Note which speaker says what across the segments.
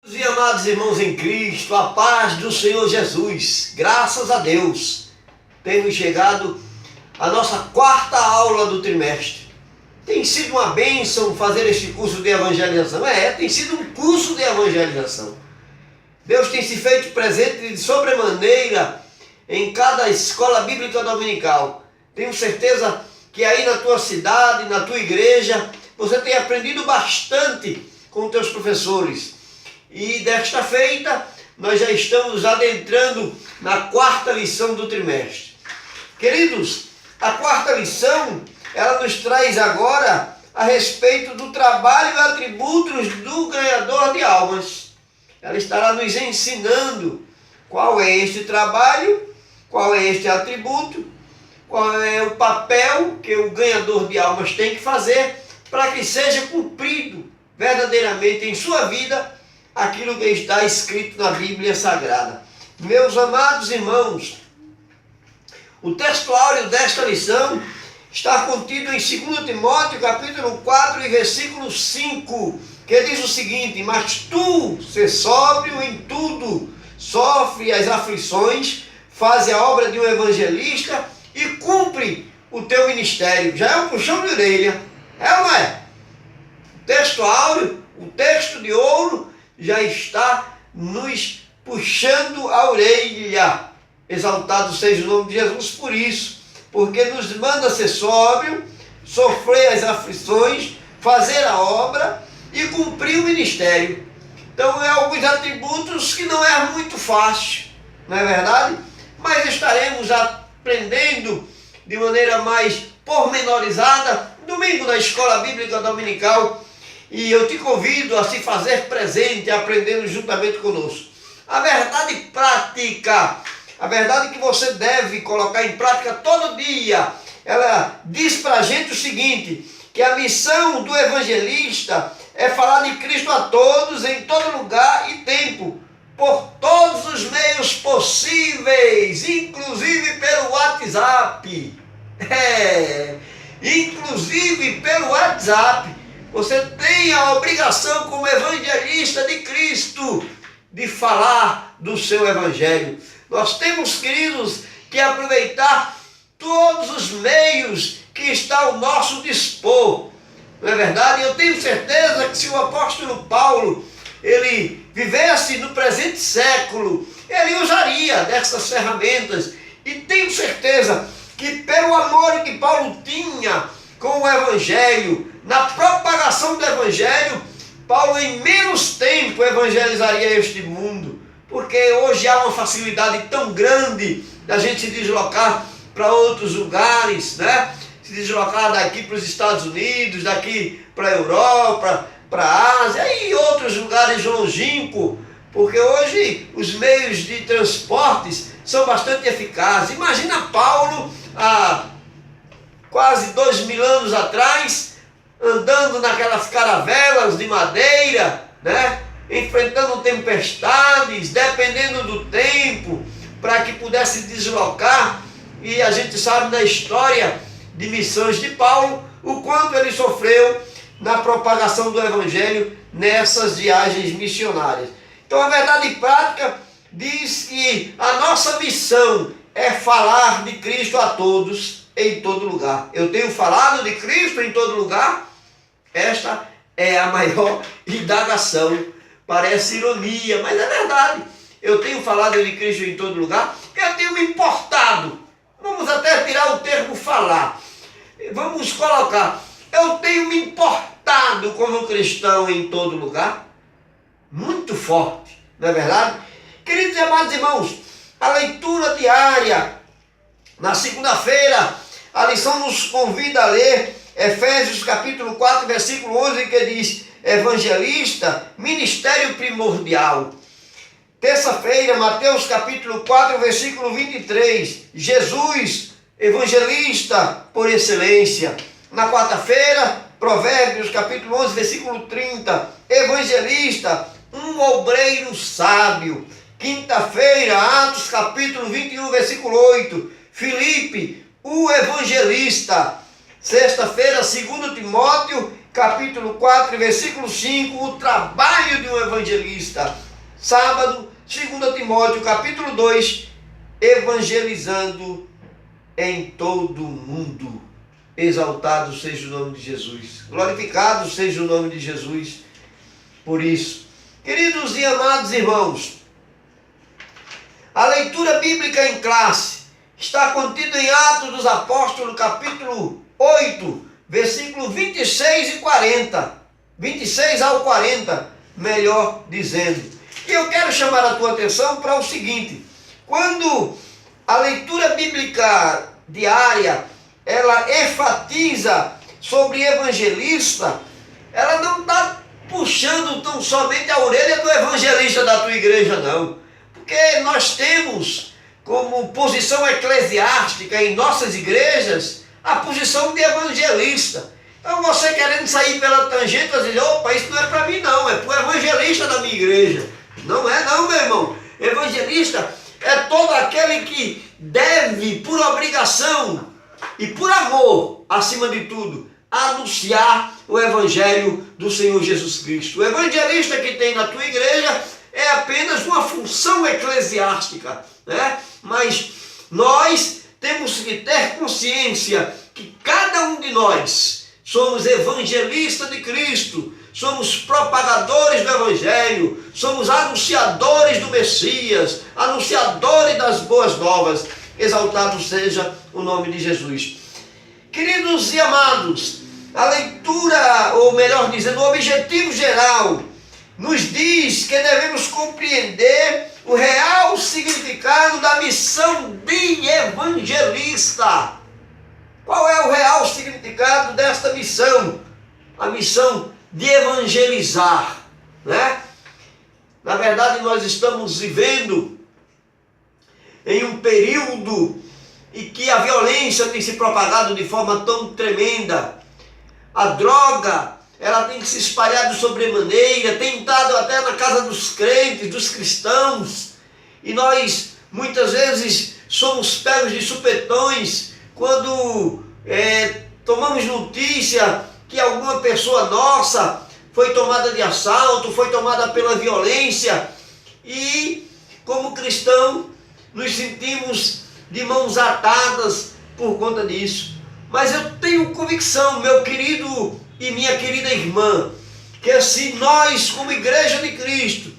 Speaker 1: E amados irmãos em Cristo, a paz do Senhor Jesus, graças a Deus, temos chegado à nossa quarta aula do trimestre. Tem sido uma bênção fazer este curso de evangelização. Tem sido um curso de evangelização. Deus tem se feito presente de sobremaneira em cada escola bíblica dominical. Tenho certeza que aí na tua cidade, na tua igreja, você tem aprendido bastante com teus professores. E desta feita, nós já estamos adentrando na quarta lição do trimestre. Queridos, a quarta lição, ela nos traz agora a respeito do trabalho e atributos do ganhador de almas. Ela estará nos ensinando qual é este trabalho, qual é este atributo, qual é o papel que o ganhador de almas tem que fazer para que seja cumprido verdadeiramente em sua vida aquilo que está escrito na Bíblia Sagrada. Meus amados irmãos, o texto áureo desta lição está contido em 2 Timóteo, capítulo 4 e versículo 5, que diz o seguinte: mas tu, sê sóbrio em tudo, sofre as aflições, faz a obra de um evangelista e cumpre o teu ministério. Já é um puxão de orelha, é ou não é? O texto áureo, o texto de ouro, já está nos puxando a orelha. Exaltado seja o nome de Jesus por isso, porque nos manda ser sóbrio, sofrer as aflições, fazer a obra e cumprir o ministério. Então é alguns atributos que não é muito fácil, não é verdade? Mas estaremos aprendendo de maneira mais pormenorizada domingo na Escola Bíblica Dominical. E eu te convido a se fazer presente, aprendendo juntamente conosco. A verdade prática, a verdade que você deve colocar em prática todo dia, ela diz para a gente o seguinte: que a missão do evangelista é falar de Cristo a todos, em todo lugar e tempo, por todos os meios possíveis, inclusive pelo WhatsApp. Inclusive pelo WhatsApp. Você tem a obrigação, como evangelista de Cristo, de falar do seu evangelho. Nós temos, queridos, que aproveitar todos os meios que está ao nosso dispor. Não é verdade? Eu tenho certeza que se o apóstolo Paulo, ele vivesse no presente século, ele usaria dessas ferramentas. E tenho certeza que pelo amor que Paulo tinha com o evangelho, na propagação do evangelho, Paulo em menos tempo evangelizaria este mundo, porque hoje há uma facilidade tão grande da gente se deslocar para outros lugares, né? Se deslocar daqui para os Estados Unidos, daqui para a Europa, para a Ásia e outros lugares longínquos, porque hoje os meios de transportes são bastante eficazes. Imagina Paulo há quase 2000 anos atrás, andando naquelas caravelas de madeira, né? Enfrentando tempestades, dependendo do tempo, para que pudesse deslocar. E a gente sabe na história de missões de Paulo, o quanto ele sofreu na propagação do evangelho nessas viagens missionárias. Então a verdade prática diz que a nossa missão é falar de Cristo a todos, em todo lugar. Eu tenho falado de Cristo em todo lugar? Esta é a maior indagação. Parece ironia, mas é verdade. Eu tenho falado de Cristo em todo lugar. Eu tenho me importado. Vamos até tirar o termo falar. Vamos colocar: eu tenho me importado como cristão em todo lugar. Muito forte, não é verdade? Queridos e amados irmãos, a leitura diária, na segunda-feira, a lição nos convida a ler Efésios capítulo 4, versículo 11, que diz: evangelista, ministério primordial. Terça-feira, Mateus capítulo 4, versículo 23, Jesus, evangelista por excelência. Na quarta-feira, Provérbios capítulo 11, versículo 30, evangelista, um obreiro sábio. Quinta-feira, Atos capítulo 21, versículo 8, Filipe, o evangelista. Sexta-feira, 2 Timóteo, capítulo 4, versículo 5, o trabalho de um evangelista. Sábado, 2 Timóteo, capítulo 2, evangelizando em todo o mundo. Exaltado seja o nome de Jesus. Glorificado seja o nome de Jesus por isso. Queridos e amados irmãos, a leitura bíblica em classe está contida em Atos dos Apóstolos, capítulo 8, versículo 26 e 40. 26 ao 40, melhor dizendo. E eu quero chamar a tua atenção para o seguinte: quando a leitura bíblica diária, ela enfatiza sobre evangelista, ela não está puxando tão somente a orelha do evangelista da tua igreja, não. Porque nós temos como posição eclesiástica em nossas igrejas a posição de evangelista. Então você querendo sair pela tangente, você diz: opa, isso não é para mim não, é para o evangelista da minha igreja. Não é não, meu irmão. Evangelista é todo aquele que deve, por obrigação e por amor, acima de tudo, anunciar o evangelho do Senhor Jesus Cristo. O evangelista que tem na tua igreja é apenas uma função eclesiástica, né? Mas nós temos que ter consciência que cada um de nós somos evangelistas de Cristo, somos propagadores do evangelho, somos anunciadores do Messias, anunciadores das boas novas. Exaltado seja o nome de Jesus. Queridos e amados, a leitura, ou melhor dizendo, o objetivo geral, nos diz que devemos compreender o real significado da missão de evangelista. Qual é o real significado desta missão? A missão de evangelizar, né? Na verdade, nós estamos vivendo em um período em que a violência tem se propagado de forma tão tremenda. A droga, ela tem se espalhado sobremaneira, tem entrado até na casa dos crentes, dos cristãos. E nós, muitas vezes, somos pegos de supetões quando tomamos notícia que alguma pessoa nossa foi tomada de assalto, foi tomada pela violência. E, como cristão, nos sentimos de mãos atadas por conta disso. Mas eu tenho convicção, meu querido e minha querida irmã, que se nós, como Igreja de Cristo,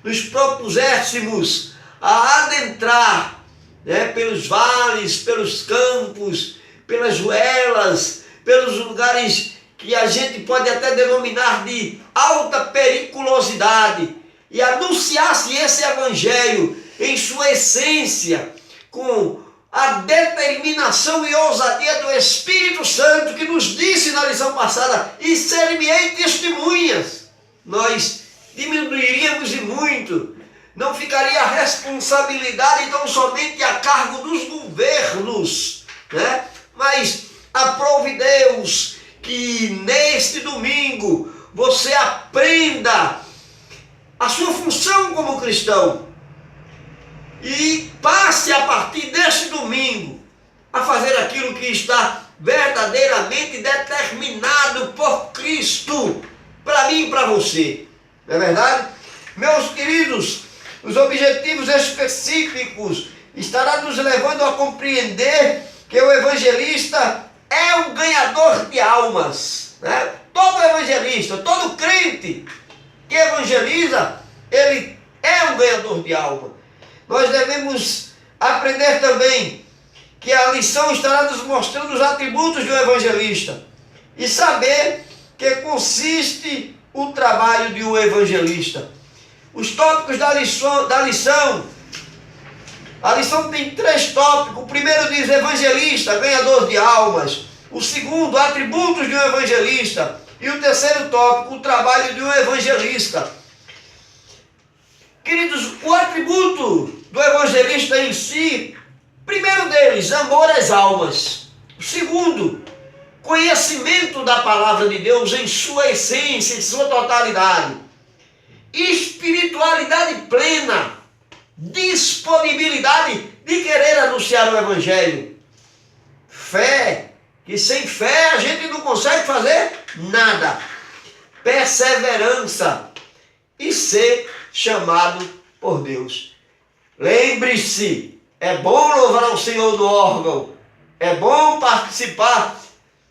Speaker 1: nos propuséssemos a adentrar, né, pelos vales, pelos campos, pelas ruelas, pelos lugares que a gente pode até denominar de alta periculosidade, e anunciasse esse evangelho em sua essência, com a determinação e ousadia do Espírito Santo, que nos disse na lição passada: e ser-me-ei testemunhas, nós diminuiríamos e muito, não ficaria a responsabilidade tão somente a cargo dos governos, né? Mas aprove Deus que neste domingo você aprenda a sua função como cristão, e passe a partir deste domingo a fazer aquilo que está verdadeiramente determinado por Cristo para mim e para você. Não é verdade? Meus queridos, os objetivos específicos estará nos levando a compreender que o evangelista é um ganhador de almas, né? Todo evangelista, todo crente que evangeliza, ele é um ganhador de alma. Nós devemos aprender também que a lição estará nos mostrando os atributos de um evangelista e saber que consiste o trabalho de um evangelista. Os tópicos da lição, a lição tem 3 tópicos. O primeiro diz evangelista, ganhador de almas. O segundo, atributos de um evangelista. E o terceiro tópico, o trabalho de um evangelista. Queridos, o atributo do evangelista em si, primeiro deles, amor às almas. O segundo, conhecimento da palavra de Deus em sua essência, em sua totalidade. Espiritualidade plena, disponibilidade de querer anunciar o evangelho. Fé, que sem fé a gente não consegue fazer nada. Perseverança e ser chamado por Deus. Lembre-se, é bom louvar ao Senhor no órgão, é bom participar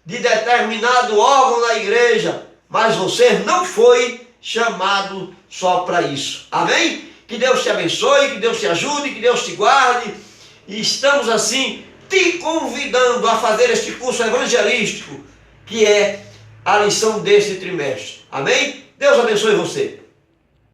Speaker 1: de determinado órgão na igreja, mas você não foi chamado só para isso. Amém? Que Deus te abençoe, que Deus te ajude, que Deus te guarde. E estamos assim te convidando a fazer este curso evangelístico, que é a lição deste trimestre. Amém? Deus abençoe você.